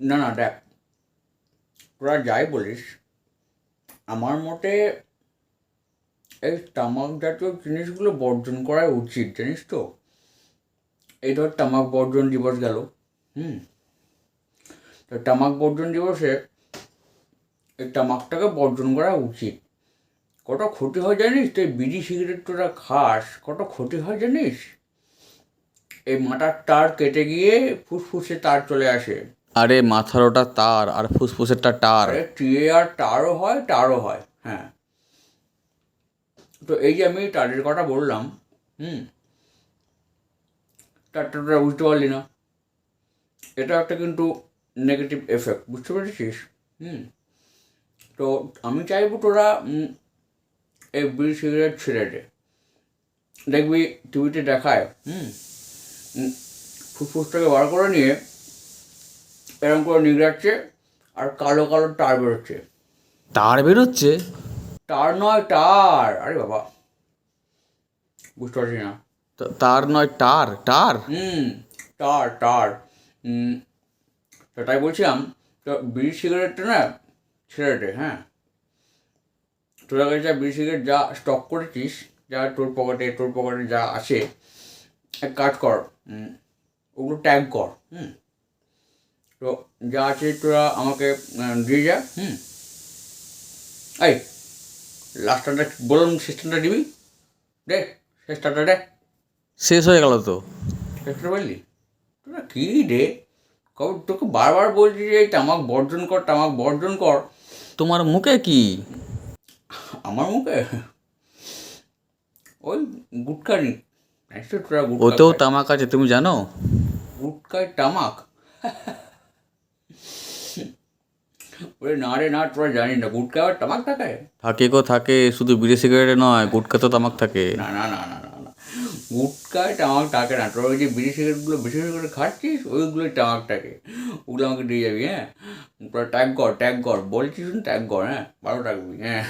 না না দেখ, তোরা যাই বলিস, আমার মতে এই তামাক জাতীয় জিনিসগুলো বর্জন করা উচিত, জানিস তো। এই ধর তামাক বর্জন দিবস গেল, হুম, তো তামাক বর্জন দিবসে এই তামাকটাকে বর্জন করা উচিত। কত ক্ষতি হয় জানিস? তো এই বিড়ি সিগারেট তোরা খাস, কত ক্ষতি হয় জানিস? এই মাথার তার কেটে গিয়ে ফুসফুসে তার চলে আসে। আরে মাথার ওটা তার আর ফুসফুসেরটা টার। আরে টিয়ে আর তারও হয়, তারও হয়, হ্যাঁ। তো এই যে আমি তারের কথা বললাম, হুম, তারটা তোরা বুঝতে পারলি না। এটা একটা কিন্তু নেগেটিভ এফেক্ট, বুঝতে পেরেছিস? হুম, তো আমি চাইবো তোরা এই বিড়ি সিগারেট ছেড়ে দে। দেখবি টিভিতে দেখায়, ফুসফুসটাকে বার করে নিয়ে এরকম করে নিগড়াচ্ছে আর কালো কালো তার বেরোচ্ছে। তার বেরোচ্ছে? তার নয়, তার, আরে বাবা, বুঝতে পারছি না। তার নয় টার, টার। তার তার তো তাই বলছিলাম, তো বিড়ি সিগারেটটা না ছেড়ে দে, হ্যাঁ। তোরা কাছে যা বিড়ি সিগারেট যা স্টক করেছিস, যা তোর পকেটে যা আছে, এক কাজ কর, ওগুলো ট্যাগ কর, তো যা আছে তোরা আমাকে দিয়ে যা, এই লাস্টটা বললাম, শেষটা দিবি, দে, শেষটা দে। শেষ হয়ে গেল তো। শেষটা বললি তোরা কী রে, কবে তোকে বারবার বলছি যে এই তামাক বর্জন কর, তামাক বর্জন কর। তোমার মুখে কি? আমার মুখে ওই গুটখা নি, নিশ্চয় তোরা গুটখা ওতেও খায়। তামাক আছে, তুমি জানো? গুটখায় তামাক? ওরে না রে না, তোরা জানি না গুটখা আর তামাক থাকে। থাকে গো থাকে, শুধু বিড়ি সিগারেটে নয়, গুটখাতে তামাক থাকে। না না না না না না, গুটখায় তামাক থাকে না। তোরা ওই যে বিড়ি সিগারেটগুলো বিশেষ করে খাচ্ছিস, ওইগুলোই তামাক থাকে। ওগুলো আমাকে দিয়ে যাবি, হ্যাঁ। তোরা ট্যাগ কর, ট্যাগ কর, বলছিস ট্যাগ কর, হ্যাঁ, ভালো থাকবি, হ্যাঁ।